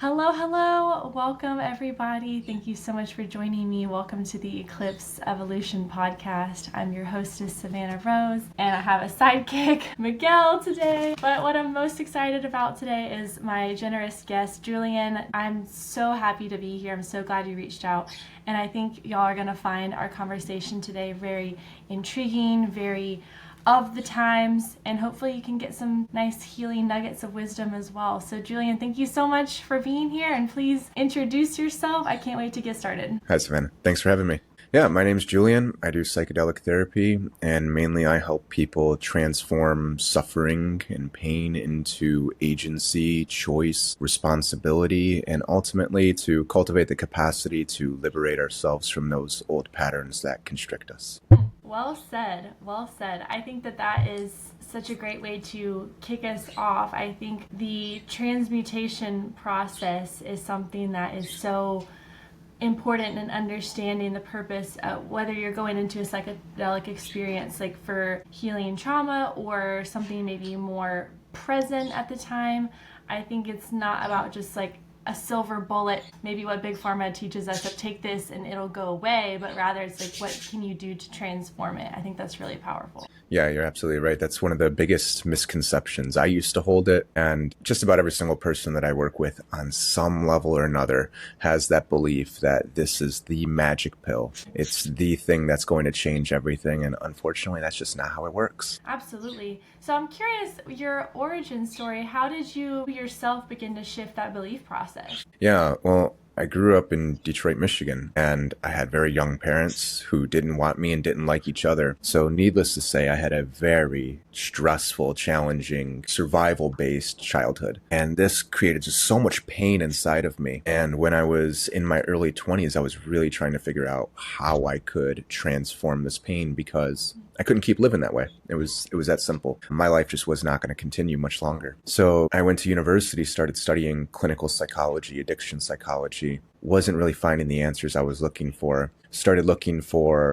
Hello, hello. Welcome, everybody. Thank you so much for joining me. Welcome to the Eclipse Evolution podcast. I'm your hostess, Savannah Rose, and I have a sidekick, Miguel, today. But what I'm most excited about today is my generous guest, Julian. I'm so happy to be here. I'm so glad you reached out. And I think y'all are going to find our conversation today very intriguing, very of the times, and hopefully you can get some nice healing nuggets of wisdom as well. So Julian, thank you so much for being here, and please introduce yourself. I can't wait to get started. Hi, Savannah. Thanks for having me. Yeah, my name's Julian. I do psychedelic therapy, and mainly I help people transform suffering and pain into agency, choice, responsibility, and ultimately to cultivate the capacity to liberate ourselves from those old patterns that constrict us. Well said. Well said. I think that is such a great way to kick us off. I think the transmutation process is something that is so important in understanding the purpose of whether you're going into a psychedelic experience like for healing trauma or something maybe more present at the time. I think it's not about just like a silver bullet, maybe what Big Pharma teaches us, that take this and it'll go away, but rather it's like, what can you do to transform it? I think that's really powerful. Yeah, you're absolutely right. That's one of the biggest misconceptions. I used to hold it, and just about every single person that I work with on some level or another has that belief that this is the magic pill. It's the thing that's going to change everything, and unfortunately, that's just not how it works. Absolutely. So I'm curious, your origin story, how did you yourself begin to shift that belief process? Yeah, well, I grew up in Detroit, Michigan, and I had very young parents who didn't want me and didn't like each other. So needless to say, I had a very stressful, challenging, survival-based childhood. And this created just so much pain inside of me. And when I was in my early 20s, I was really trying to figure out how I could transform this pain because I couldn't keep living that way. It was that simple. My life just was not going to continue much longer. So I went to university, started studying clinical psychology, addiction psychology. Wasn't really finding the answers I was looking for. Started looking for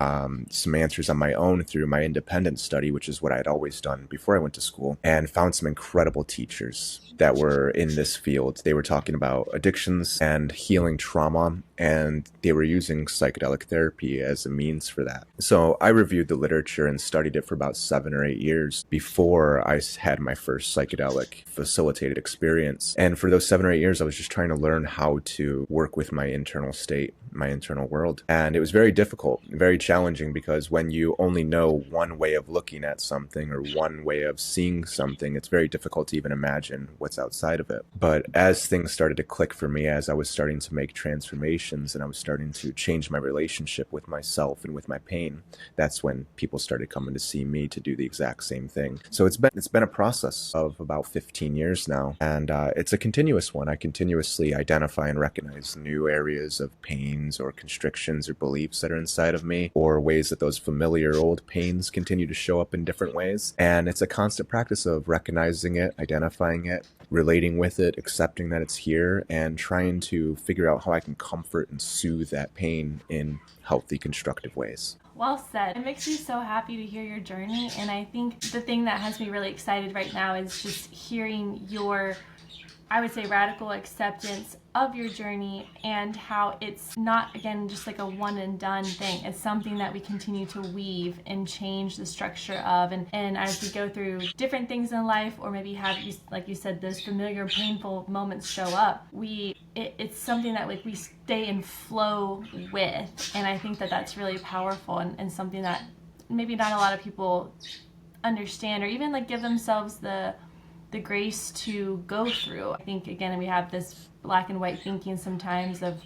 some answers on my own through my independent study, which is what I had always done before I went to school, and found some incredible teachers that were in this field. They were talking about addictions and healing trauma, and they were using psychedelic therapy as a means for that. So I reviewed the literature and studied it for about 7 or 8 years before I had my first psychedelic facilitated experience. And for those 7 or 8 years, I was just trying to learn how to work with my internal state, my internal world. And it was very difficult, very challenging, because when you only know one way of looking at something or one way of seeing something, it's very difficult to even imagine what's outside of it. But as things started to click for me, as I was starting to make transformations and I was starting to change my relationship with myself and with my pain, that's when people started coming to see me to do the exact same thing. So it's been a process of about 15 years now, and it's a continuous one. I continuously identify and recognize new areas of pains or constrictions or beliefs that are inside of me, or ways that those familiar old pains continue to show up in different ways. And it's a constant practice of recognizing it, identifying it, relating with it, accepting that it's here, and trying to figure out how I can comfort and soothe that pain in healthy, constructive ways. Well said. It makes me so happy to hear your journey, and I think the thing that has me really excited right now is just hearing your, I would say, radical acceptance of your journey and how it's not, again, just like a one and done thing. It's something that we continue to weave and change the structure of. And as we go through different things in life, or maybe have, like you said, those familiar, painful moments show up, it's something that like we stay in flow with. And I think that that's really powerful and something that maybe not a lot of people understand or even like give themselves the grace to go through. I think, again, we have this black and white thinking sometimes of,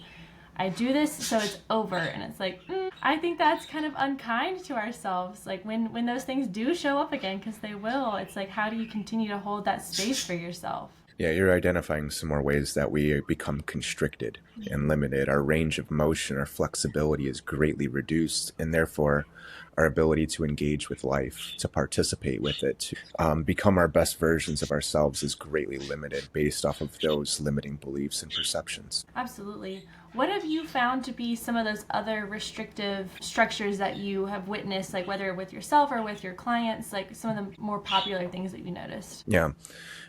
I do this, so it's over. And it's like, I think that's kind of unkind to ourselves. Like when those things do show up again, because they will, it's like, how do you continue to hold that space for yourself? Yeah, you're identifying some more ways that we become constricted and limited. Our range of motion, our flexibility is greatly reduced, and therefore our ability to engage with life, to participate with it, to become our best versions of ourselves is greatly limited based off of those limiting beliefs and perceptions. Absolutely. What have you found to be some of those other restrictive structures that you have witnessed, like whether with yourself or with your clients, like some of the more popular things that you noticed? Yeah.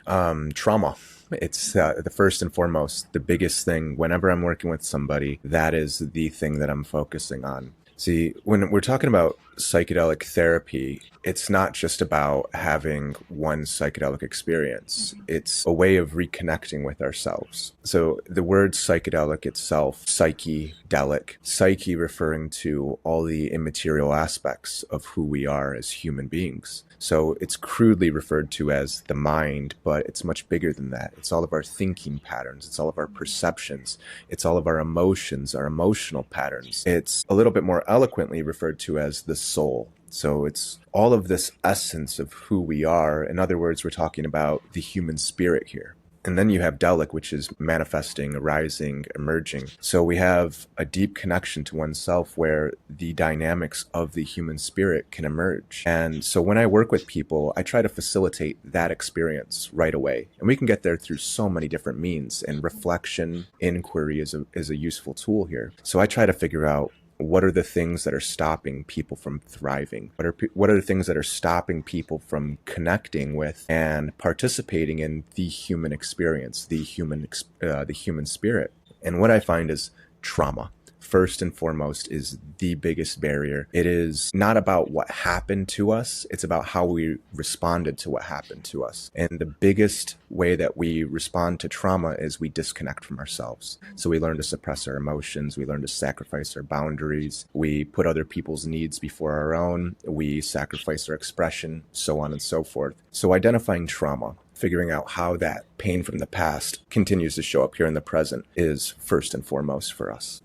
Trauma. It's the first and foremost, the biggest thing whenever I'm working with somebody, that is the thing that I'm focusing on. See, when we're talking about psychedelic therapy, it's not just about having one psychedelic experience. It's a way of reconnecting with ourselves. So the word psychedelic itself, psyche-delic, psyche referring to all the immaterial aspects of who we are as human beings. So it's crudely referred to as the mind, but it's much bigger than that. It's all of our thinking patterns. It's all of our perceptions. It's all of our emotions, our emotional patterns. It's a little bit more eloquently referred to as the soul. So it's all of this essence of who we are. In other words, we're talking about the human spirit here. And then you have delic, which is manifesting, arising, emerging. So we have a deep connection to oneself where the dynamics of the human spirit can emerge. And so when I work with people, I try to facilitate that experience right away. And we can get there through so many different means. And reflection, inquiry is a useful tool here. So I try to figure out, what are the things that are stopping people from thriving? What are the things that are stopping people from connecting with and participating in the human experience, the human spirit? And what I find is trauma. First and foremost is the biggest barrier. It is not about what happened to us. It's about how we responded to what happened to us. And the biggest way that we respond to trauma is we disconnect from ourselves. So we learn to suppress our emotions. We learn to sacrifice our boundaries. We put other people's needs before our own. We sacrifice our expression, so on and so forth. So identifying trauma, figuring out how that pain from the past continues to show up here in the present is first and foremost for us.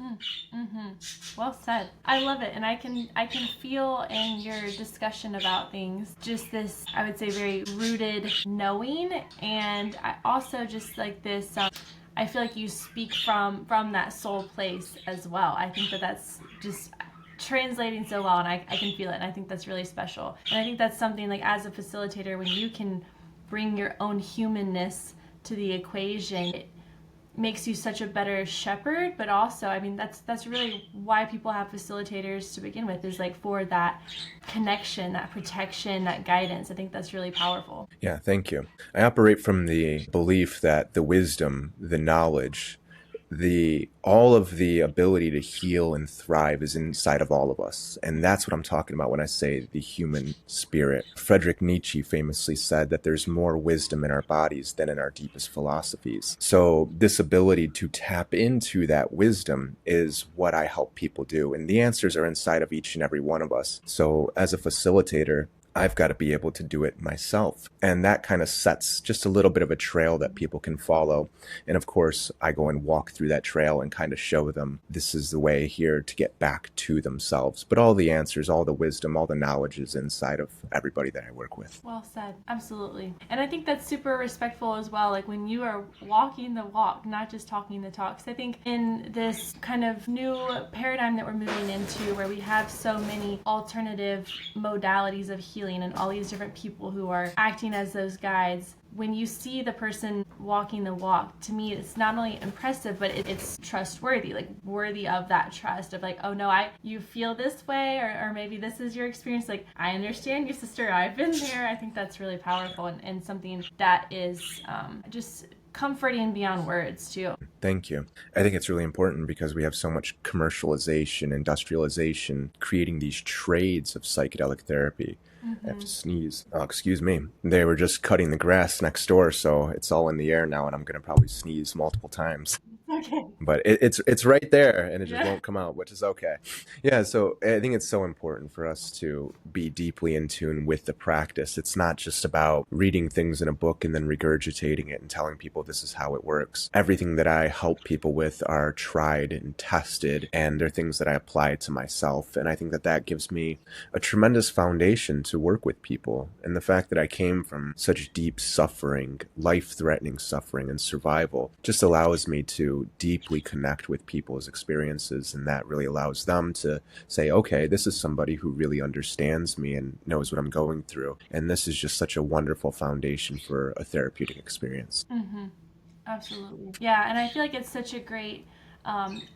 Well said. I love it, and I can feel in your discussion about things just this, I would say, very rooted knowing, and I also just like this. I feel like you speak from that soul place as well. I think that's just translating so well, and I can feel it, and I think that's really special. And I think that's something like as a facilitator, when you can bring your own humanness to the equation, it makes you such a better shepherd. But also, I mean, that's really why people have facilitators to begin with, is like for that connection, that protection, that guidance. I think that's really powerful. Yeah, thank you. I operate from the belief that the wisdom, the knowledge, all of the ability to heal and thrive is inside of all of us. And that's what I'm talking about when I say the human spirit. Friedrich Nietzsche famously said that there's more wisdom in our bodies than in our deepest philosophies. So this ability to tap into that wisdom is what I help people do. And the answers are inside of each and every one of us. So as a facilitator, I've got to be able to do it myself. And that kind of sets just a little bit of a trail that people can follow. And of course, I go and walk through that trail and kind of show them this is the way here to get back to themselves. But all the answers, all the wisdom, all the knowledge is inside of everybody that I work with. Well said. Absolutely. And I think that's super respectful as well. Like when you are walking the walk, not just talking the talk. Because I think in this kind of new paradigm that we're moving into, where we have so many alternative modalities of healing and all these different people who are acting as those guides, when you see the person walking the walk, to me it's not only impressive, but it's trustworthy, like worthy of that trust of like, oh no, you feel this way, or maybe this is your experience, like I understand you, sister, I've been there. I think that's really powerful and something that is just comforting beyond words too. Thank you. I think it's really important because we have so much commercialization, industrialization, creating these trades of psychedelic therapy. I have to sneeze. Oh, excuse me. They were just cutting the grass next door, so it's all in the air now, and I'm going to probably sneeze multiple times. Okay. But it's right there, and it just won't come out, which is okay. Yeah, so I think it's so important for us to be deeply in tune with the practice. It's not just about reading things in a book and then regurgitating it and telling people this is how it works. Everything that I help people with are tried and tested, and they're things that I apply to myself. And I think that gives me a tremendous foundation to work with people. And the fact that I came from such deep suffering, life-threatening suffering and survival just allows me to deeply connect with people's experiences, and that really allows them to say, okay, this is somebody who really understands me and knows what I'm going through, and this is just such a wonderful foundation for a therapeutic experience. Absolutely. Yeah, and I feel like it's such a great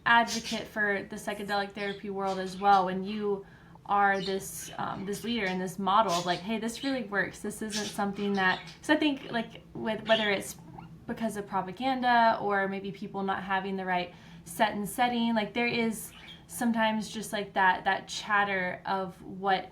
advocate for the psychedelic therapy world as well, when you are this leader and this model of like, hey, this really works. This isn't something that, because I think like with whether it's because of propaganda or maybe people not having the right set and setting. Like there is sometimes just like that chatter of what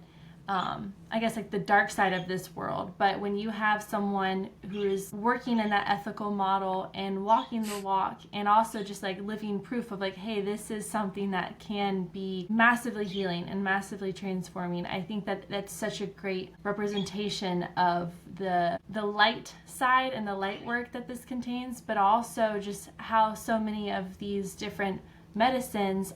I guess like the dark side of this world. But when you have someone who is working in that ethical model and walking the walk and also just like living proof of like, hey, this is something that can be massively healing and massively transforming, I think that that's such a great representation of the light side and the light work that this contains, but also just how so many of these different medicines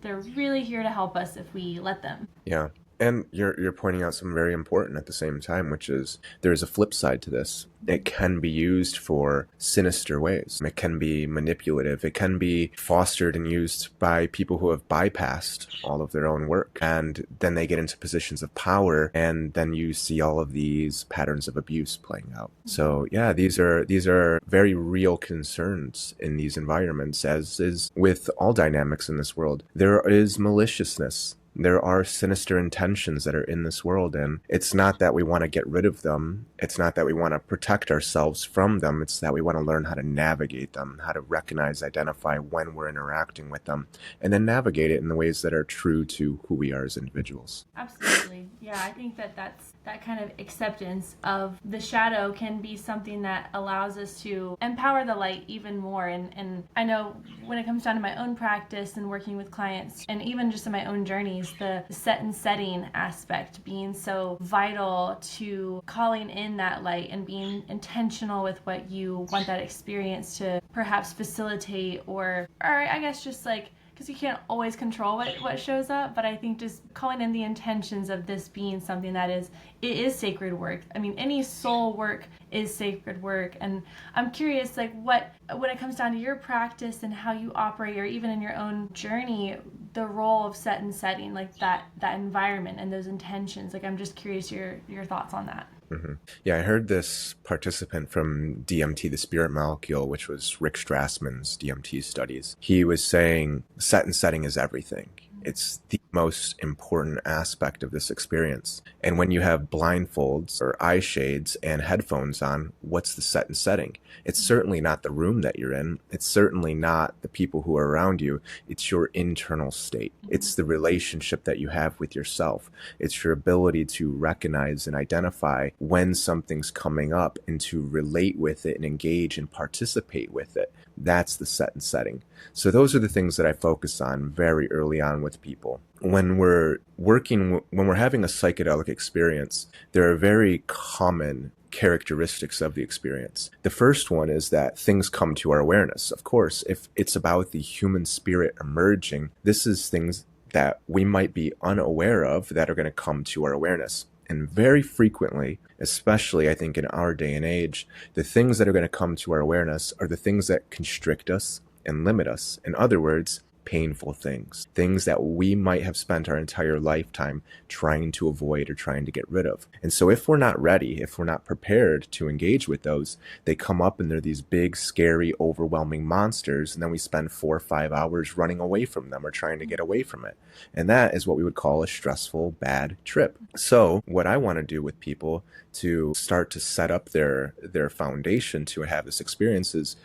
they're really here to help us if we let them. Yeah. And you're pointing out something very important at the same time, which is there's a flip side to this. It can be used for sinister ways. It can be manipulative. It can be fostered and used by people who have bypassed all of their own work. And then they get into positions of power, and then you see all of these patterns of abuse playing out. So yeah, these are very real concerns in these environments, as is with all dynamics in this world. There is maliciousness. There are sinister intentions that are in this world, and it's not that we want to get rid of them. It's not that we want to protect ourselves from them. It's that we want to learn how to navigate them, how to recognize, identify when we're interacting with them, and then navigate it in the ways that are true to who we are as individuals. Absolutely. Yeah, I think that that kind of acceptance of the shadow can be something that allows us to empower the light even more. And I know when it comes down to my own practice and working with clients, and even just in my own journeys, the set and setting aspect being so vital to calling in that light and being intentional with what you want that experience to perhaps facilitate, or I guess just like, because you can't always control what shows up, but I think just calling in the intentions of this being something that it is sacred work. I mean, any soul work is sacred work. And I'm curious, like when it comes down to your practice and how you operate, or even in your own journey, the role of set and setting, like that environment and those intentions. Like, I'm just curious your thoughts on that. Mm-hmm. Yeah, I heard this participant from DMT, the spirit molecule, which was Rick Strassman's DMT studies. He was saying set and setting is everything. It's the most important aspect of this experience. And when you have blindfolds or eye shades and headphones on, what's the set and setting? It's certainly not the room that you're in. It's certainly not the people who are around you. It's your internal state. It's the relationship that you have with yourself. It's your ability to recognize and identify when something's coming up and to relate with it and engage and participate with it. That's the set and setting. So those are the things that I focus on very early on with people. When we're having a psychedelic experience, there are very common characteristics of the experience. The first one is that things come to our awareness. Of course, if it's about the human spirit emerging, this is things that we might be unaware of that are going to come to our awareness. And very frequently, especially I think in our day and age, the things that are going to come to our awareness are the things that constrict us and limit us. In other words, painful things that we might have spent our entire lifetime trying to avoid or trying to get rid of. And so if we're not ready, if we're not prepared to engage with those, they come up and they're these big, scary, overwhelming monsters. And then we spend 4 or 5 hours running away from them or trying to get away from it. And that is what we would call a stressful, bad trip. So what I want to do with people to start to set up their foundation to have this experience is,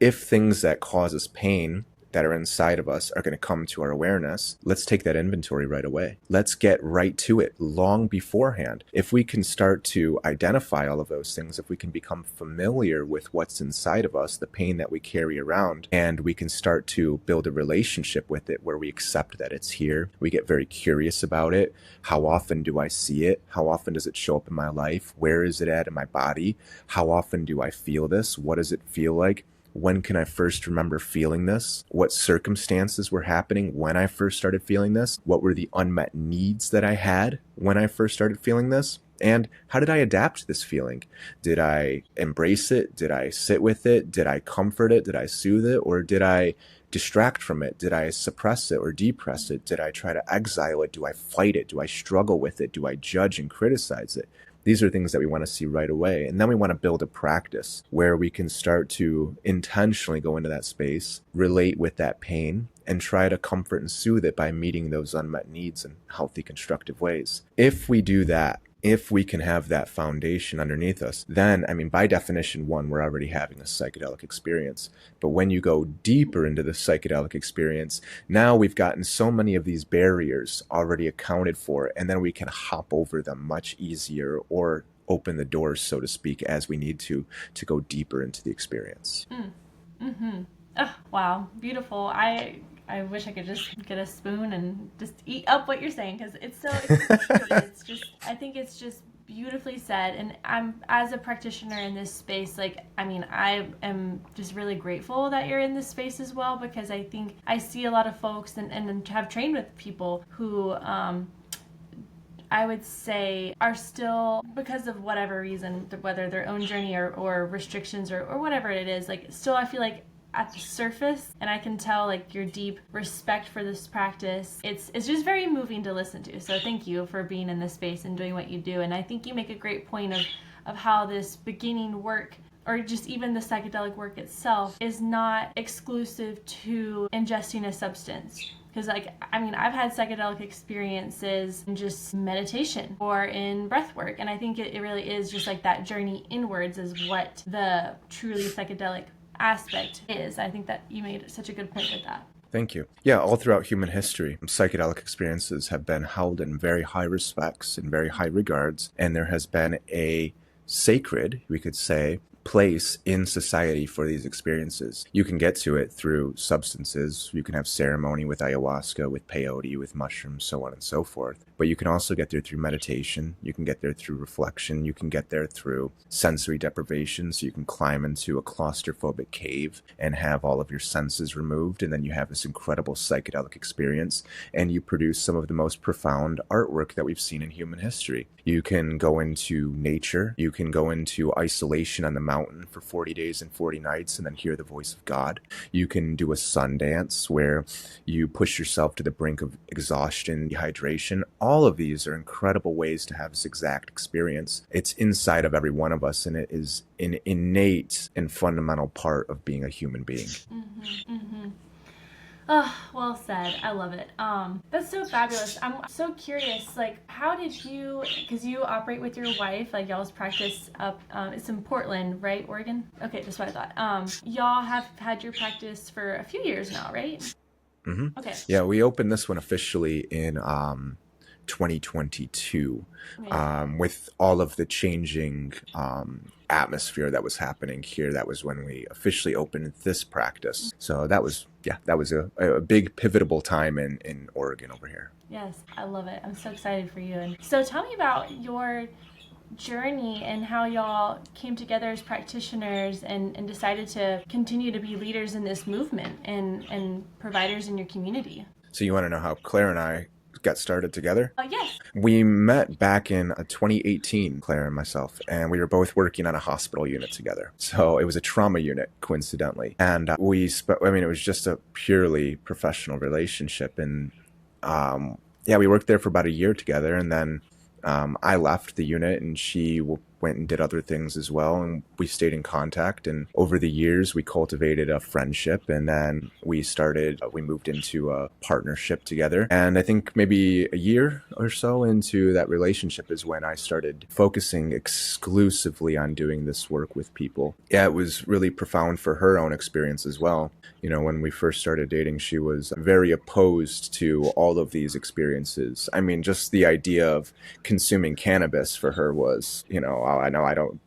if things that cause us pain that are inside of us are going to come to our awareness, let's take that inventory right away. Let's get right to it long beforehand. If we can start to identify all of those things, if we can become familiar with what's inside of us, the pain that we carry around, and we can start to build a relationship with it where we accept that it's here, we get very curious about it. How often do I see it? How often does it show up in my life? Where is it at in my body? How often do I feel this? What does it feel like? When can I first remember feeling this? What circumstances were happening when I first started feeling this? What were the unmet needs that I had when I first started feeling this? And how did I adapt to this feeling? Did I embrace it? Did I sit with it? Did I comfort it? Did I soothe it? Or did I distract from it? Did I suppress it or depress it? Did I try to exile it? Do I fight it? Do I struggle with it? Do I judge and criticize it? These are things that we want to see right away. And then we want to build a practice where we can start to intentionally go into that space, relate with that pain, and try to comfort and soothe it by meeting those unmet needs in healthy, constructive ways. If we do that if we can have that foundation underneath us, then, I mean, by definition, one, we're already having a psychedelic experience. But when you go deeper into the psychedelic experience, now we've gotten so many of these barriers already accounted for, and then we can hop over them much easier, or open the doors, so to speak, as we need to go deeper into the experience. Mm-hmm. Oh, wow, beautiful. I wish I could just get a spoon and just eat up what you're saying, because it's true. It's just, I think it's just beautifully said. And I'm, as a practitioner in this space, like, I mean, I am just really grateful that you're in this space as well, because I think I see a lot of folks and have trained with people who, I would say, are still, because of whatever reason, whether their own journey or restrictions or whatever it is, like, still I feel like at the surface, and I can tell like your deep respect for this practice. It's just very moving to listen to. So thank you for being in this space and doing what you do. And I think you make a great point of how this beginning work, or just even the psychedelic work itself, is not exclusive to ingesting a substance. Because, like, I mean, I've had psychedelic experiences in just meditation or in breath work, and I think it really is just like that journey inwards is what the truly psychedelic aspect is. I think that you made such a good point with that. Thank you. Yeah, all throughout human history, psychedelic experiences have been held in very high respects, in very high regards, and there has been a sacred, we could say, place in society for these experiences. You can get to it through substances. You can have ceremony with ayahuasca, with peyote, with mushrooms, so on and so forth. But you can also get there through meditation. You can get there through reflection. You can get there through sensory deprivation. So you can climb into a claustrophobic cave and have all of your senses removed. And then you have this incredible psychedelic experience. And you produce some of the most profound artwork that we've seen in human history. You can go into nature. You can go into isolation on the mountain for 40 days and 40 nights and then hear the voice of God. You can do a sun dance where you push yourself to the brink of exhaustion, dehydration. All of these are incredible ways to have this exact experience. It's inside of every one of us, and it is an innate and fundamental part of being a human being. Mm-hmm, mm-hmm. Oh, well said. I love it. That's so fabulous. I'm so curious, like, how did you, because you operate with your wife, like, y'all's practice up, it's in Portland, right? Oregon? Okay, that's what I thought. Y'all have had your practice for a few years now, right? Mm-hmm. Okay. Yeah, we opened this one officially in 2022, with all of the changing atmosphere that was happening here. That was when we officially opened this practice. So that was a big pivotal time in Oregon over here. Yes, I love it. I'm so excited for you. And so tell me about your journey and how y'all came together as practitioners and decided to continue to be leaders in this movement and providers in your community. So you want to know how Claire and I got started together? Yes. We met back in 2018, Claire and myself, and we were both working on a hospital unit together. So it was a trauma unit, coincidentally. And it was just a purely professional relationship. And we worked there for about a year together. And then I left the unit and she went and did other things as well, and we stayed in contact, and over the years we cultivated a friendship, and then we moved into a partnership together. And I think maybe a year or so into that relationship is when I started focusing exclusively on doing this work with people. Yeah, it was really profound for her own experience as well. You know, when we first started dating, she was very opposed to all of these experiences. I mean, just the idea of consuming cannabis for her was,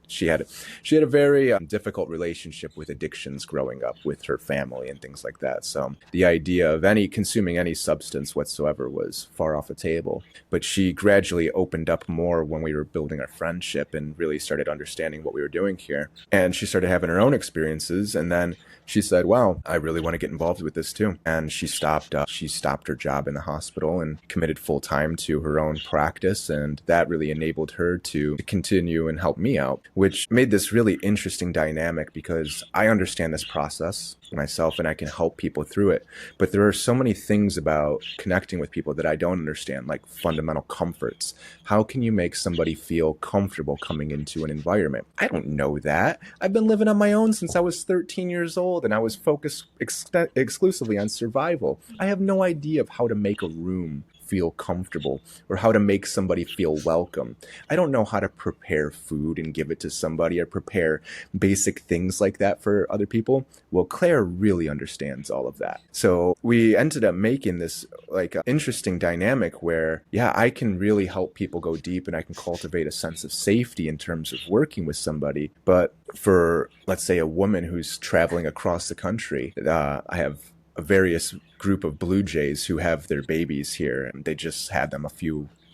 she had a very difficult relationship with addictions growing up with her family and things like that. So the idea of consuming any substance whatsoever was far off the table. But she gradually opened up more when we were building our friendship and really started understanding what we were doing here. And she started having her own experiences, and then she said, wow, I really want to get involved with this too. And she stopped her job in the hospital and committed full time to her own practice. And that really enabled her to continue and help me out, which made this really interesting dynamic because I understand this process myself and I can help people through it. But there are so many things about connecting with people that I don't understand, like fundamental comforts. How can you make somebody feel comfortable coming into an environment? I don't know that. I've been living on my own since I was 13 years old and I was focused exclusively on survival. I have no idea of how to make a room feel comfortable or how to make somebody feel welcome. I don't know how to prepare food and give it to somebody or prepare basic things like that for other people. Well, Claire really understands all of that. So we ended up making this like interesting dynamic where, yeah, I can really help people go deep and I can cultivate a sense of safety in terms of working with somebody. But for, let's say, a woman who's traveling across the country, I have a various group of Blue Jays who have their babies here, and they just had them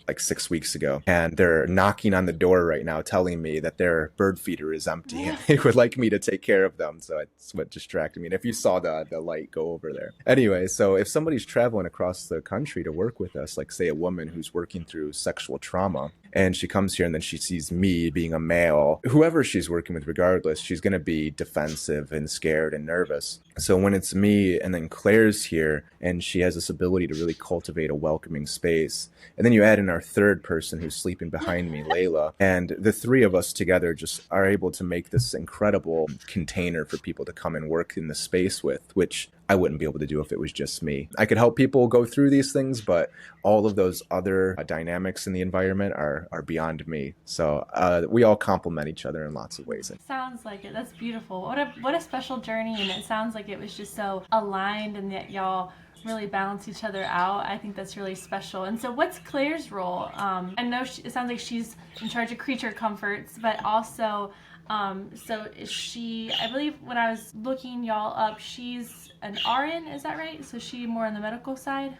like 6 weeks ago, and they're knocking on the door right now telling me that their bird feeder is empty and they would like me to take care of them. So it's what distracted me. And if you saw the light go over there. Anyway, so if somebody's traveling across the country to work with us, like say a woman who's working through sexual trauma, and she comes here and then she sees me being a male, whoever she's working with, regardless, she's going to be defensive and scared and nervous. So when it's me and then Claire's here and she has this ability to really cultivate a welcoming space, and then you add in our third person who's sleeping behind me, Layla, and the three of us together just are able to make this incredible container for people to come and work in the space with, which I wouldn't be able to do if it was just me. I could help people go through these things, but all of those other dynamics in the environment are beyond me. So we all complement each other in lots of ways. Sounds like it. That's beautiful. What a special journey, and it sounds like it was just so aligned and that y'all really balance each other out. I think that's really special. And so what's Claire's role? I know it sounds like she's in charge of creature comforts, but also so is she, I believe when I was looking y'all up, she's an RN, is that right? So she more on the medical side?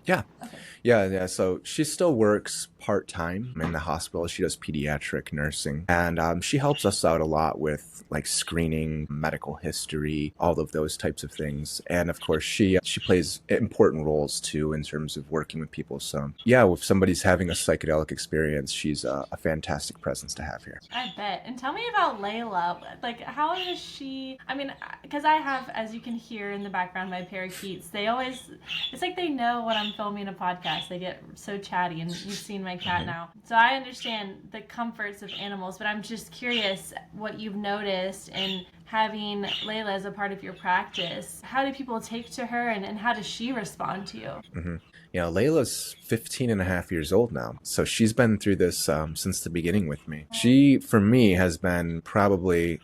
Yeah. Okay. Yeah. So she still works part-time in the hospital. She does pediatric nursing, and she helps us out a lot with like screening, medical history, all of those types of things. And of course, she plays important roles too in terms of working with people. So yeah, if somebody's having a psychedelic experience, she's a fantastic presence to have here. I bet. And tell me about Layla. Like, how is she? I mean, because I have, as you can hear in the background, my parakeets. They always, it's like they know when I'm filming a podcast. They get so chatty, and you've seen my cat now. So I understand the comforts of animals, but I'm just curious what you've noticed in having Layla as a part of your practice. How do people take to her, and how does she respond to you? Mm-hmm. You know, Layla's 15 and a half years old now. So she's been through this since the beginning with me. She, for me, has been probably,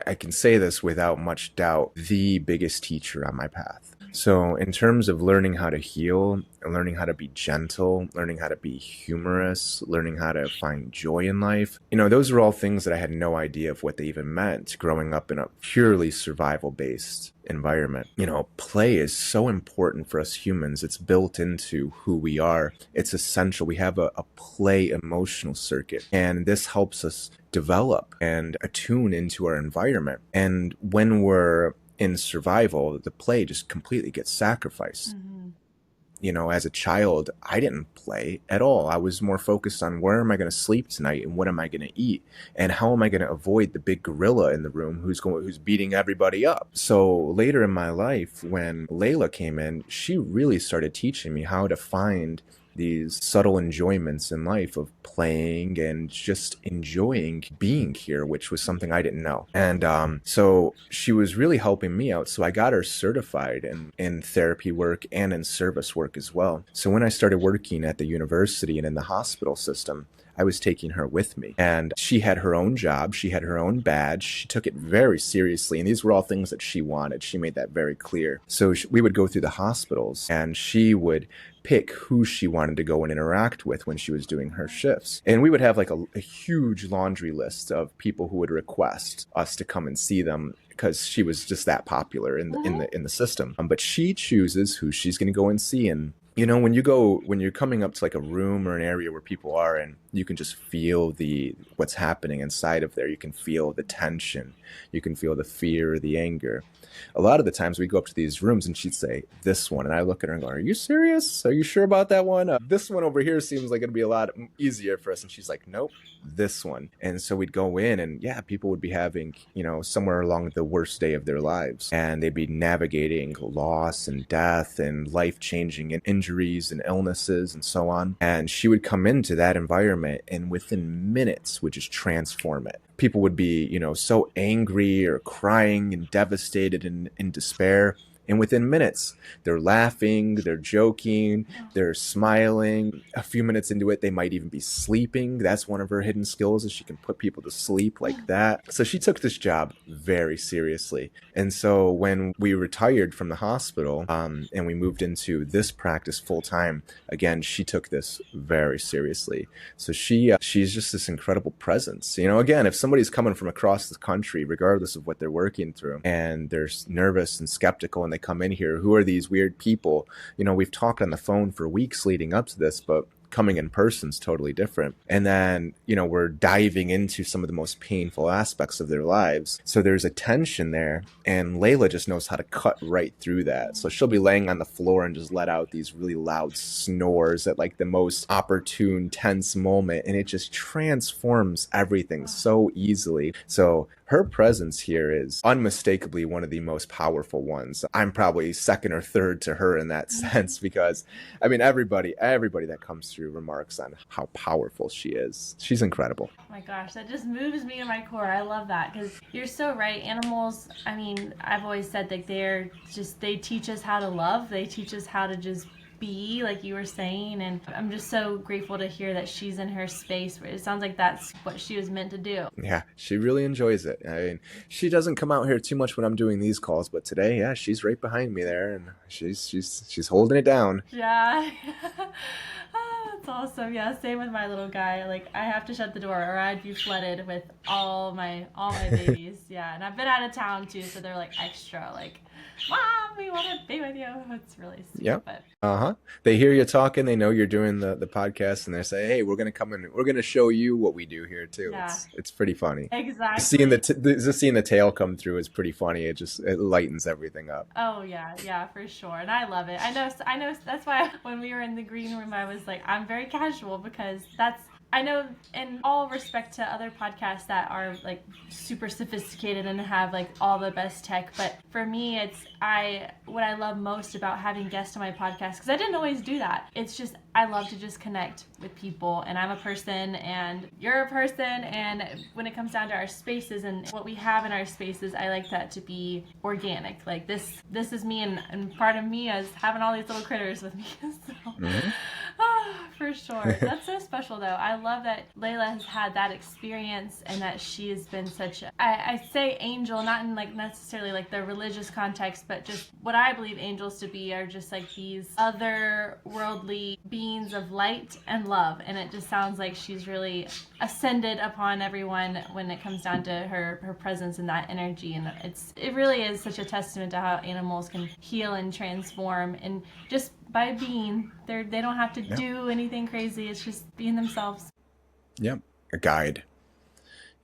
I can say this without much doubt, the biggest teacher on my path. So in terms of learning how to heal, learning how to be gentle, learning how to be humorous, learning how to find joy in life, you know, those are all things that I had no idea of what they even meant growing up in a purely survival-based environment. You know, play is so important for us humans. It's built into who we are. It's essential. We have a play emotional circuit, and this helps us develop and attune into our environment. And when we're in survival, the play just completely gets sacrificed. Mm-hmm. You know, as a child, I didn't play at all. I was more focused on where am I going to sleep tonight and what am I going to eat and how am I going to avoid the big gorilla in the room who's beating everybody up. So later in my life, when Layla came in, she really started teaching me how to find these subtle enjoyments in life of playing and just enjoying being here, which was something I didn't know. And so she was really helping me out. So I got her certified in therapy work and in service work as well. So when I started working at the university and in the hospital system, I was taking her with me, and she had her own job. She had her own badge. She took it very seriously, and these were all things that she wanted. She made that very clear. So we would go through the hospitals, and she would pick who she wanted to go and interact with when she was doing her shifts. And we would have like a huge laundry list of people who would request us to come and see them because she was just that popular in the system. But she chooses who she's going to go and see. And you know, when you're coming up to like a room or an area where people are, and you can just feel what's happening inside of there. You can feel the tension. You can feel the fear, the anger. A lot of the times we go up to these rooms and she'd say, this one. And I look at her and go, are you serious? Are you sure about that one? This one over here seems like it'd be a lot easier for us. And she's like, nope, this one. And so we'd go in and yeah, people would be having, you know, somewhere along the worst day of their lives. And they'd be navigating loss and death and life-changing and injuries and illnesses and so on. And she would come into that environment and within minutes would just transform it. People would be, you know, so angry or crying and devastated and in despair. And within minutes, they're laughing, they're joking, they're smiling. A few minutes into it, they might even be sleeping. That's one of her hidden skills, is she can put people to sleep like that. So she took this job very seriously. And so when we retired from the hospital, and we moved into this practice full time, again, she took this very seriously. So she's just this incredible presence. You know, again, if somebody's coming from across the country, regardless of what they're working through, and they're nervous and skeptical and they come in here, who are these weird people? You know, we've talked on the phone for weeks leading up to this, but coming in person is totally different. And then, you know, we're diving into some of the most painful aspects of their lives. So there's a tension there, and Layla just knows how to cut right through that. So she'll be laying on the floor and just let out these really loud snores at like the most opportune, tense moment, and it just transforms everything so easily. So her presence here is unmistakably one of the most powerful ones. I'm probably second or third to her in that sense, because I mean, everybody that comes through remarks on how powerful she is. She's incredible. Oh my gosh, that just moves me to my core. I love that, because you're so right. Animals, I mean, I've always said that they teach us how to love. They teach us how to just be, like you were saying, and I'm just so grateful to hear that she's in her space where it sounds like that's what she was meant to do. Yeah, she really enjoys it. I mean, she doesn't come out here too much when I'm doing these calls, but today, yeah, she's right behind me there, and she's holding it down. Yeah. Oh, that's awesome. Yeah, same with my little guy. Like, I have to shut the door or I'd be flooded with all my babies. Yeah, and I've been out of town too, so they're like extra like, Mom, we want to be with you. It's really sweet. Yep. But they hear you talking, they know you're doing the podcast, and they say, hey, we're gonna come in, we're gonna show you what we do here too. Yeah. It's pretty funny. Exactly. Seeing the tail come through is pretty funny. It lightens everything up. Oh yeah, for sure. And I love it. I know that's why when we were in the green room I was like, I'm very casual, because I know, in all respect to other podcasts that are like super sophisticated and have like all the best tech, but for me, what I love most about having guests on my podcast, because I didn't always do that. It's just, I love to just connect with people, and I'm a person and you're a person, and when it comes down to our spaces and what we have in our spaces, I like that to be organic. Like this is me, and part of me is having all these little critters with me. So, for sure. That's so special though. I love that Layla has had that experience, and that she has been such I say angel, not in like necessarily like the religious context, but just what I believe angels to be are just like these otherworldly beings of light and love. And it just sounds like she's really ascended upon everyone when it comes down to her presence and that energy. And it really is such a testament to how animals can heal and transform, and just by being there, they don't have to do anything crazy. It's just being themselves. Yep. A guide.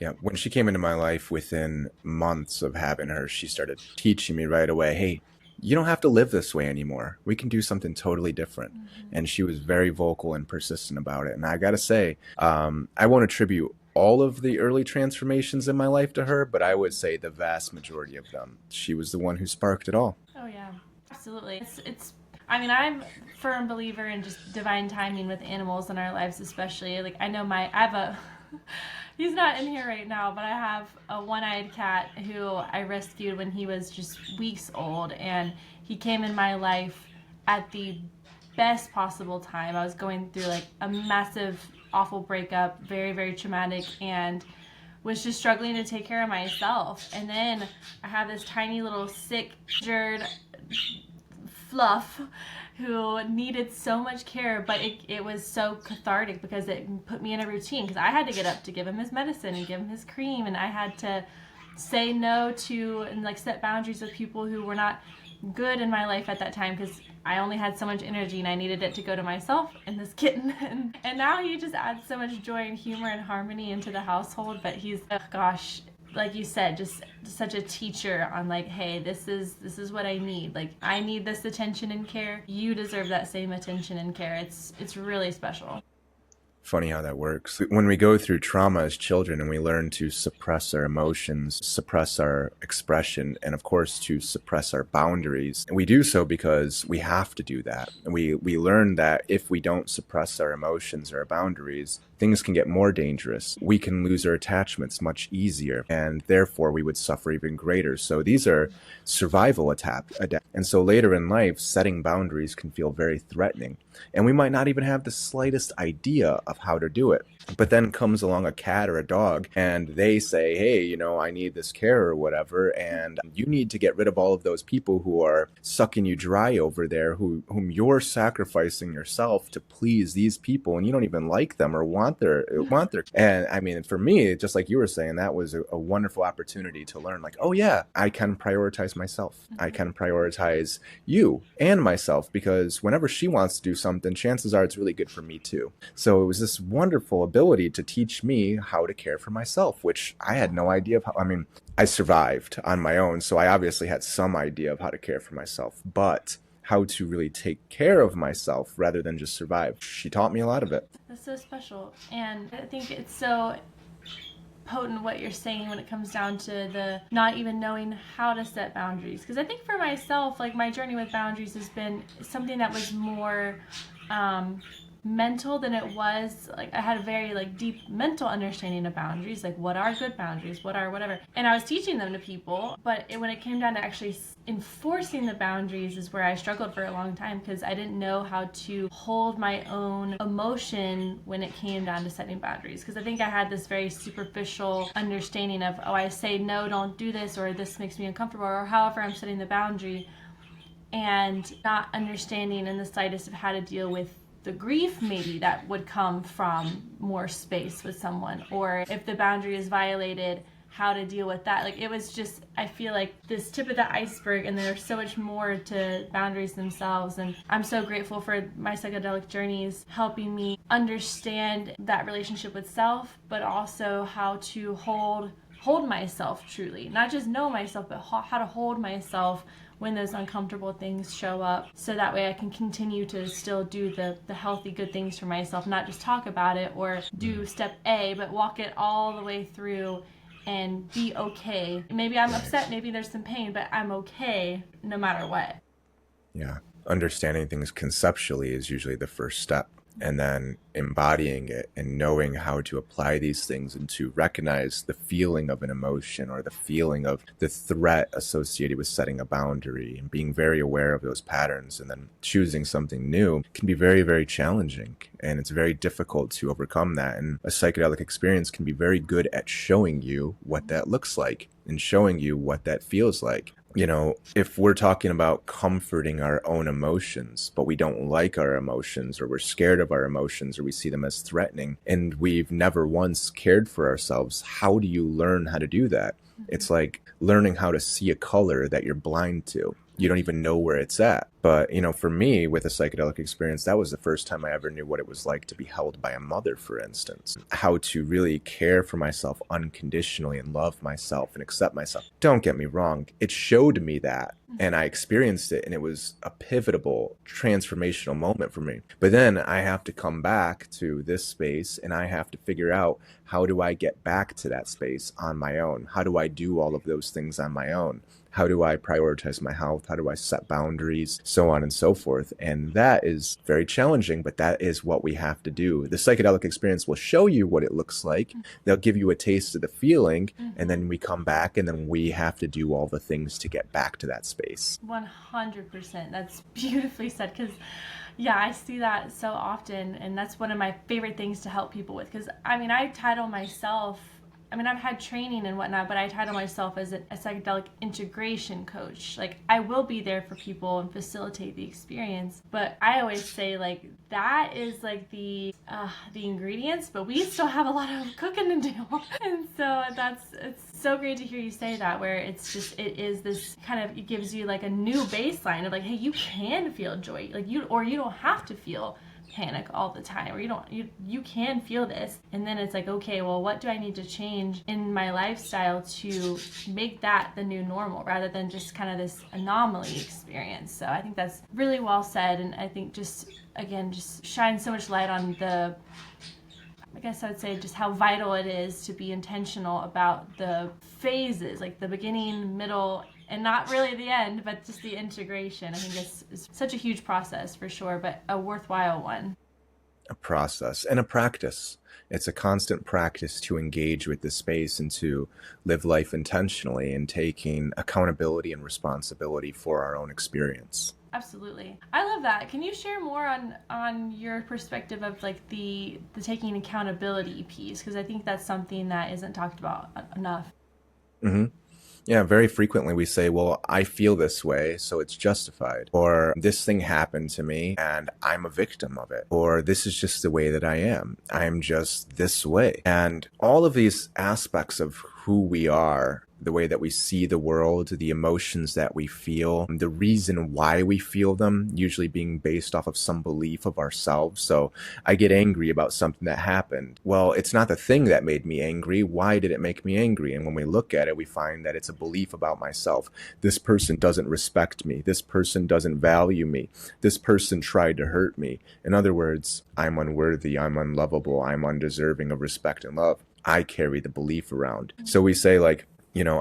Yeah. When she came into my life, within months of having her, she started teaching me right away, hey, you don't have to live this way anymore. We can do something totally different. Mm-hmm. And she was very vocal and persistent about it. And I got to say, I won't attribute all of the early transformations in my life to her, but I would say the vast majority of them. She was the one who sparked it all. Oh yeah, absolutely. I mean, I'm a firm believer in just divine timing with animals in our lives, especially. Like, I know he's not in here right now, but I have a one-eyed cat who I rescued when he was just weeks old, and he came in my life at the best possible time. I was going through like a massive, awful breakup, very, very traumatic, and was just struggling to take care of myself. And then I have this tiny little sick, injured fluff who needed so much care, but it was so cathartic because it put me in a routine, because I had to get up to give him his medicine and give him his cream, and I had to say no to and like set boundaries with people who were not good in my life at that time, because I only had so much energy and I needed it to go to myself and this kitten. And now he just adds so much joy and humor and harmony into the household. But he's, oh gosh, like you said, just such a teacher on like, hey, this is what I need. Like, I need this attention and care. You deserve that same attention and care. It's really special. Funny how that works. When we go through trauma as children and we learn to suppress our emotions, suppress our expression, and of course to suppress our boundaries, and we do so because we have to do that. And we learn that if we don't suppress our emotions or our boundaries, things can get more dangerous. We can lose our attachments much easier, and therefore we would suffer even greater. So these are survival and so later in life, setting boundaries can feel very threatening, and we might not even have the slightest idea of how to do it. But then comes along a cat or a dog and they say, hey, I need this care or whatever, and you need to get rid of all of those people who are sucking you dry over there, whom you're sacrificing yourself to please these people, and you don't even like them or want their. And I mean, for me, just like you were saying, that was a wonderful opportunity to learn, like, oh yeah, I can prioritize myself. I can prioritize you and myself, because whenever she wants to do something, chances are it's really good for me too. So it was this wonderful ability to teach me how to care for myself, which I had no idea of how. I mean, I survived on my own, so I obviously had some idea of how to care for myself, but how to really take care of myself rather than just survive. She taught me a lot of it. That's so special. And I think it's so potent what you're saying when it comes down to the not even knowing how to set boundaries. Because I think for myself, like, my journey with boundaries has been something that was more mental than it was, like, I had a very deep mental understanding of boundaries, like what are good boundaries, what are whatever, and I was teaching them to people, but when it came down to actually enforcing the boundaries is where I struggled for a long time, because I didn't know how to hold my own emotion when it came down to setting boundaries. Because I think I had this very superficial understanding of, oh, I say no, don't do this, or this makes me uncomfortable, or however I'm setting the boundary, and not understanding in the slightest of how to deal with the grief maybe that would come from more space with someone, or if the boundary is violated, how to deal with that. Like, it was just, I feel like this tip of the iceberg, and there's so much more to boundaries themselves. And I'm so grateful for my psychedelic journeys helping me understand that relationship with self, but also how to hold myself truly, not just know myself, but how to hold myself when those uncomfortable things show up, so that way I can continue to still do the healthy, good things for myself, not just talk about it or do step A, but walk it all the way through and be okay. Maybe I'm upset, maybe there's some pain, but I'm okay no matter what. Yeah. Understanding things conceptually is usually the first step. And then embodying it and knowing how to apply these things and to recognize the feeling of an emotion or the feeling of the threat associated with setting a boundary, and being very aware of those patterns and then choosing something new can be very, very challenging. And it's very difficult to overcome that. And a psychedelic experience can be very good at showing you what that looks like and showing you what that feels like. If we're talking about comforting our own emotions, but we don't like our emotions, or we're scared of our emotions, or we see them as threatening, and we've never once cared for ourselves, how do you learn how to do that? It's like learning how to see a color that you're blind to. You don't even know where it's at. But, for me, with a psychedelic experience, that was the first time I ever knew what it was like to be held by a mother, for instance. How to really care for myself unconditionally and love myself and accept myself. Don't get me wrong. It showed me that, and I experienced it, and it was a pivotal, transformational moment for me. But then I have to come back to this space, and I have to figure out, how do I get back to that space on my own? How do I do all of those things on my own? How do I prioritize my health? How do I set boundaries? So on and so forth. And that is very challenging, but that is what we have to do. The psychedelic experience will show you what it looks like. They'll give you a taste of the feeling, and then we come back, and then we have to do all the things to get back to that space. 100%. That's beautifully said, because yeah, I see that so often, and that's one of my favorite things to help people with. Because I title myself, I've had training and whatnot, but I title myself as a psychedelic integration coach. Like, I will be there for people and facilitate the experience, but I always say, that is the ingredients, but we still have a lot of cooking to do. And so it's so great to hear you say that, where it is this kind of, it gives you a new baseline of hey, you can feel joy, you don't have to feel panic all the time, or you can feel this. And then it's okay, well, what do I need to change in my lifestyle to make that the new normal, rather than just kind of this anomaly experience. So I think that's really well said, and I think just shines so much light on I guess I would say just how vital it is to be intentional about the phases, the beginning, middle, and not really the end, but just the integration. I think it's such a huge process for sure, but a worthwhile one. a process and a practice. It's a constant practice to engage with this space and to live life intentionally and taking accountability and responsibility for our own experience. Absolutely. I love that. Can you share more on your perspective of like the taking accountability piece? Because I think that's something that isn't talked about enough. Hmm. Yeah, very frequently we say, well, I feel this way, so it's justified. Or this thing happened to me and I'm a victim of it. Or this is just the way that I am. I'm just this way. And all of these aspects of who we are, the way that we see the world, the emotions that we feel, the reason why we feel them, usually being based off of some belief of ourselves. So I get angry about something that happened. Well, it's not the thing that made me angry. Why did it make me angry? And when we look at it, we find that it's a belief about myself. This person doesn't respect me. This person doesn't value me. This person tried to hurt me. In other words, I'm unworthy, I'm unlovable, I'm undeserving of respect and love. I carry the belief around. So we say like,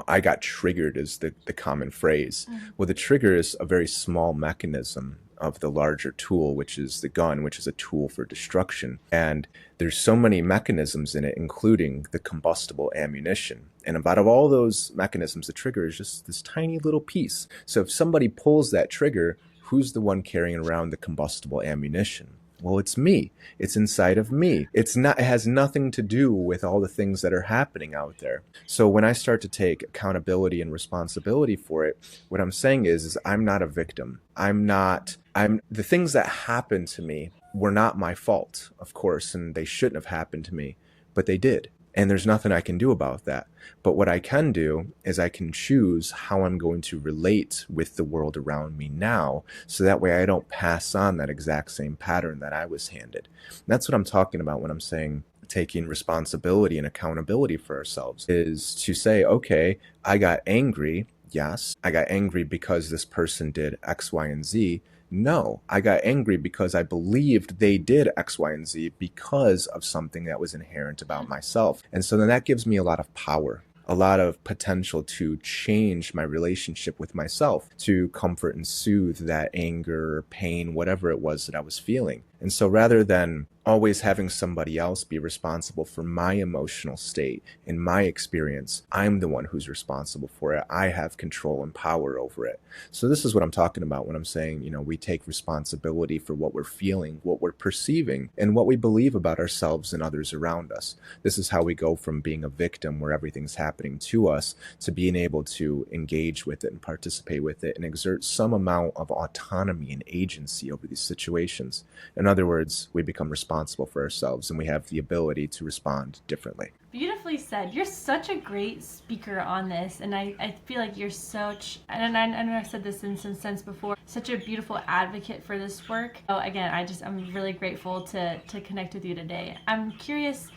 I got triggered is the common phrase. Well, the trigger is a very small mechanism of the larger tool, which is the gun, which is a tool for destruction. And there's so many mechanisms in it, including the combustible ammunition. And out of all those mechanisms, the trigger is just this tiny little piece. So if somebody pulls that trigger, who's the one carrying around the combustible ammunition? Well, it's me. It's inside of me. It has nothing to do with all the things that are happening out there. So when I start to take accountability and responsibility for it, what I'm saying is I'm not a victim. The things that happened to me were not my fault, of course, and they shouldn't have happened to me, but they did. And there's nothing I can do about that. But what I can do is I can choose how I'm going to relate with the world around me now, so that way I don't pass on that exact same pattern that I was handed. And that's what I'm talking about when I'm saying taking responsibility and accountability for ourselves, is to say, okay, I got angry. Yes, I got angry because this person did X, Y, and Z. No, I got angry because I believed they did X, Y, and Z because of something that was inherent about myself. And so then that gives me a lot of power, a lot of potential to change my relationship with myself, to comfort and soothe that anger, pain, whatever it was that I was feeling. And so rather than always having somebody else be responsible for my emotional state and my experience, I'm the one who's responsible for it. I have control and power over it. So this is what I'm talking about when I'm saying, we take responsibility for what we're feeling, what we're perceiving, and what we believe about ourselves and others around us. This is how we go from being a victim where everything's happening to us to being able to engage with it and participate with it and exert some amount of autonomy and agency over these situations. In other words, we become responsible for ourselves and we have the ability to respond differently. Beautifully said. You're such a great speaker on this, and I feel like you're such, and I know I've said this in some sense before, such a beautiful advocate for this work. So again, I'm really grateful to connect with you today. I'm curious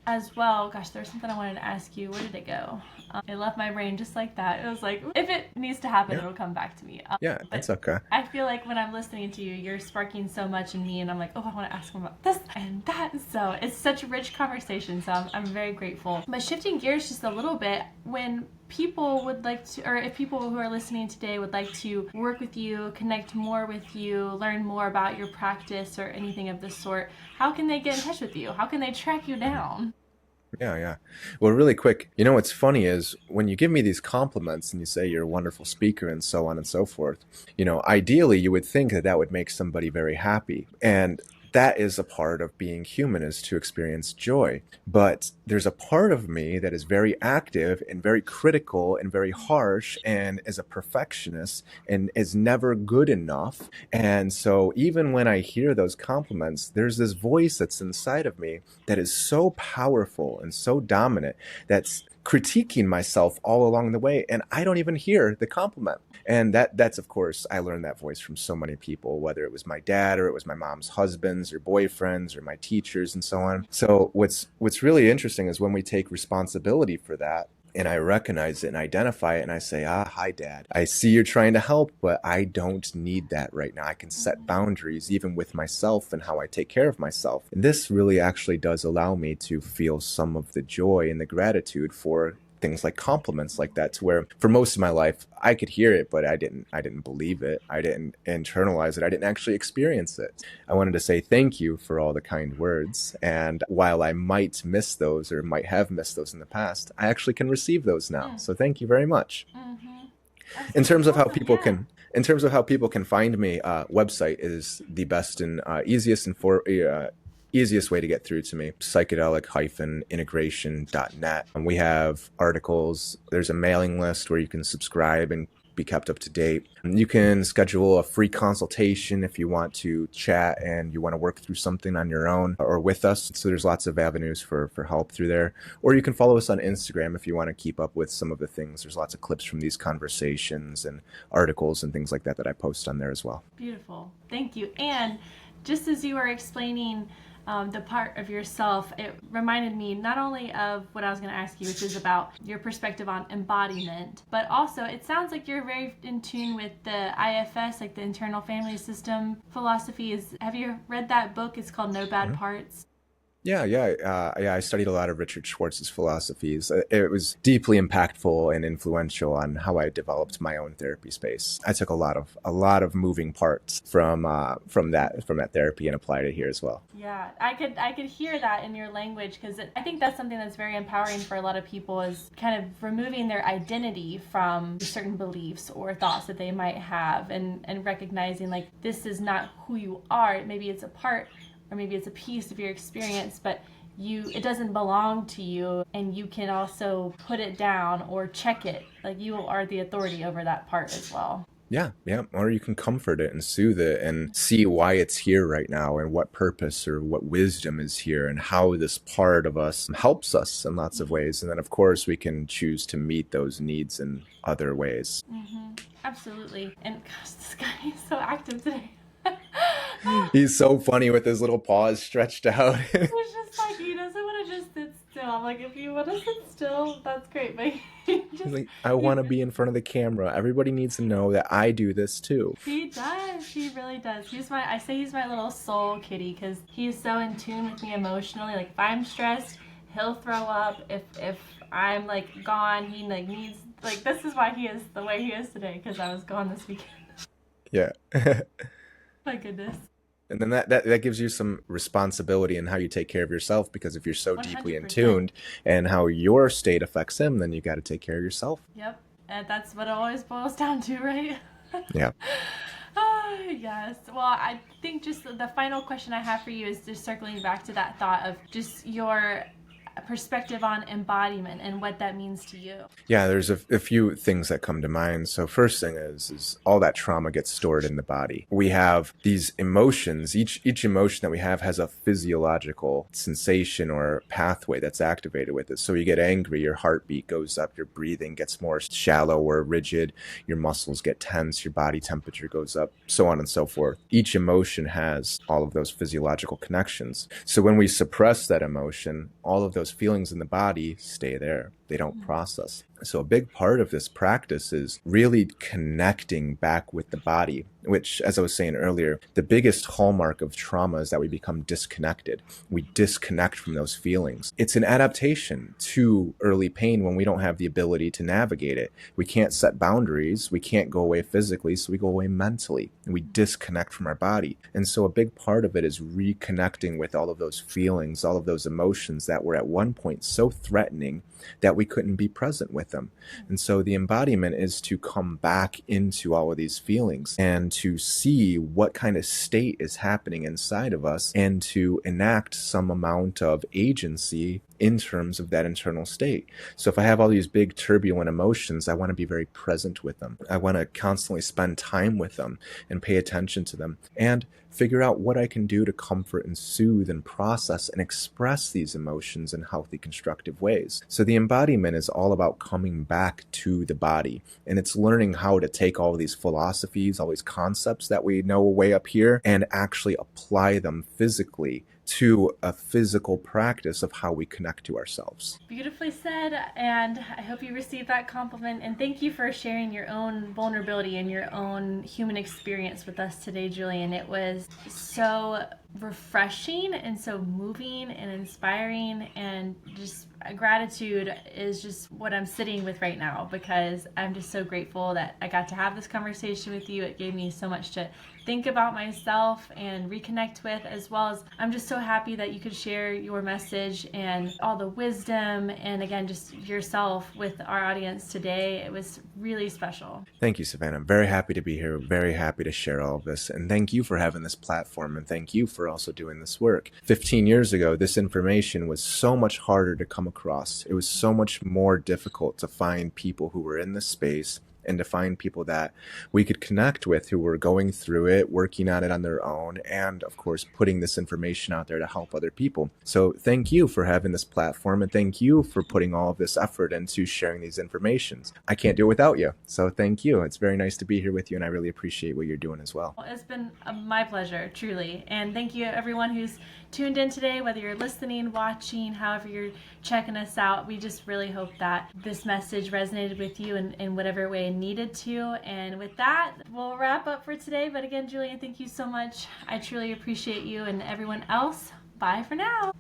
as well. Gosh, there's something I wanted to ask you. Where did it go? It left my brain just like that. It was like, if it needs to happen, it'll come back to me. Yeah, that's okay. I feel like when I'm listening to you, you're sparking so much in me, and I'm like, oh, I want to ask him about this and that. So it's such a rich conversation. So I'm very grateful. But shifting gears just a little bit, when people would like to, or if people who are listening today would like to work with you, connect more with you, learn more about your practice or anything of this sort, how can they get in touch with you? How can they track you down? Yeah. Well, really quick, what's funny is when you give me these compliments and you say you're a wonderful speaker and so on and so forth, ideally you would think that would make somebody very happy. And that is a part of being human, is to experience joy. But there's a part of me that is very active and very critical and very harsh and is a perfectionist and is never good enough. And so even when I hear those compliments, there's this voice that's inside of me that is so powerful and so dominant that's critiquing myself all along the way, and I don't even hear the compliment. And that's of course, I learned that voice from so many people, whether it was my dad or it was my mom's husbands or boyfriends or my teachers and so on. So what's really interesting is when we take responsibility for that, and I recognize it and identify it, and I say, hi, Dad. I see you're trying to help, but I don't need that right now. I can set boundaries even with myself and how I take care of myself. And this really actually does allow me to feel some of the joy and the gratitude for things like compliments like that, to where for most of my life I could hear it, but I didn't believe it. I didn't internalize it. I didn't actually experience it. I wanted to say thank you for all the kind words. And while I might miss those or might have missed those in the past, I actually can receive those now. So thank you very much. That's In terms of how awesome. people Yeah. can, in terms of how people can find me, website is the best and easiest way to get through to me. Psychedelic-integration.net. We have articles. There's a mailing list where you can subscribe and be kept up to date. You can schedule a free consultation if you want to chat and you want to work through something on your own or with us. So there's lots of avenues for help through there. Or you can follow us on Instagram if you want to keep up with some of the things. There's lots of clips from these conversations and articles and things like that that I post on there as well. Beautiful. Thank you. And just as you were explaining the part of yourself, it reminded me not only of what I was going to ask you, which is about your perspective on embodiment, but also it sounds like you're very in tune with the IFS, like the internal family system philosophy. Have you read that book? It's called No Bad Parts. Yeah. I studied a lot of Richard Schwartz's philosophies. It was deeply impactful and influential on how I developed my own therapy space. I took a lot of moving parts from that therapy and applied it here as well. Yeah, I could hear that in your language, because I think that's something that's very empowering for a lot of people, is kind of removing their identity from certain beliefs or thoughts that they might have, and recognizing like this is not who you are. Maybe it's a part, or maybe it's a piece of your experience, but it doesn't belong to you, and you can also put it down or check it. Like you are the authority over that part as well. Yeah. Or you can comfort it and soothe it and see why it's here right now and what purpose or what wisdom is here and how this part of us helps us in lots of ways. And then, of course, we can choose to meet those needs in other ways. Absolutely. And gosh, this guy is so active today. He's so funny with his little paws stretched out. It's just like, he doesn't want to just sit still. I'm like, if you want to sit still, that's great. But He's like, I want to be in front of the camera. Everybody needs to know that I do this too. He does. He really does. I say he's my little soul kitty, because he's so in tune with me emotionally. Like if I'm stressed, he'll throw up. If I'm like gone, he like needs, like, this is why he is the way he is today, because I was gone this weekend. Yeah. My goodness. And then that gives you some responsibility in how you take care of yourself, because if you're so deeply in 100%. tuned and how your state affects him, then you got to take care of yourself. Yep. And that's what it always boils down to, right? Yeah. Oh, yes. Well, I think just the final question I have for you is just circling back to that thought of just your perspective on embodiment and what that means to you. Yeah, there's a few things that come to mind. So first thing is all that trauma gets stored in the body. We have these emotions. Each emotion that we have has a physiological sensation or pathway that's activated with it. So you get angry, your heartbeat goes up, your breathing gets more shallow or rigid, your muscles get tense, your body temperature goes up, so on and so forth. Each emotion has all of those physiological connections. So when we suppress that emotion, all of those feelings in the body stay there. They don't process. So a big part of this practice is really connecting back with the body, which, as I was saying earlier, the biggest hallmark of trauma is that we become disconnected. We disconnect from those feelings. It's an adaptation to early pain when we don't have the ability to navigate it. We can't set boundaries. We can't go away physically, so we go away mentally, and we disconnect from our body. And so a big part of it is reconnecting with all of those feelings, all of those emotions that were at one point so threatening that we couldn't be present with them. And so the embodiment is to come back into all of these feelings and to see what kind of state is happening inside of us, and to enact some amount of agency in terms of that internal state. So if I have all these big turbulent emotions, I want to be very present with them. I want to constantly spend time with them and pay attention to them and figure out what I can do to comfort and soothe and process and express these emotions in healthy, constructive ways. So the embodiment is all about coming back to the body, and it's learning how to take all of these philosophies, all these concepts that we know way up here, and actually apply them physically to a physical practice of how we connect to ourselves. Beautifully said, and I hope you received that compliment, and thank you for sharing your own vulnerability and your own human experience with us today, Julian. It was so refreshing and so moving and inspiring, and just gratitude is just what I'm sitting with right now, because I'm just so grateful that I got to have this conversation with you. It gave me so much to think about myself and reconnect with, as well as I'm just so happy that you could share your message and all the wisdom and again just yourself with our audience today. It was really special. Thank you, Savannah. I'm very happy to be here, very happy to share all of this, and thank you for having this platform, and thank you for also doing this work. 15 years ago, this information was so much harder to come across. It was so much more difficult to find people who were in this space and to find people that we could connect with who were going through it, working on it on their own, and of course, putting this information out there to help other people. So thank you for having this platform, and thank you for putting all of this effort into sharing these informations. I can't do it without you. So thank you. It's very nice to be here with you, and I really appreciate what you're doing as well. It's been my pleasure, truly. And thank you everyone who's tuned in today, whether you're listening, watching, however you're checking us out. We just really hope that this message resonated with you in whatever way it needed to. And with that, we'll wrap up for today. But again, Julian, thank you so much. I truly appreciate you, and everyone else, bye for now.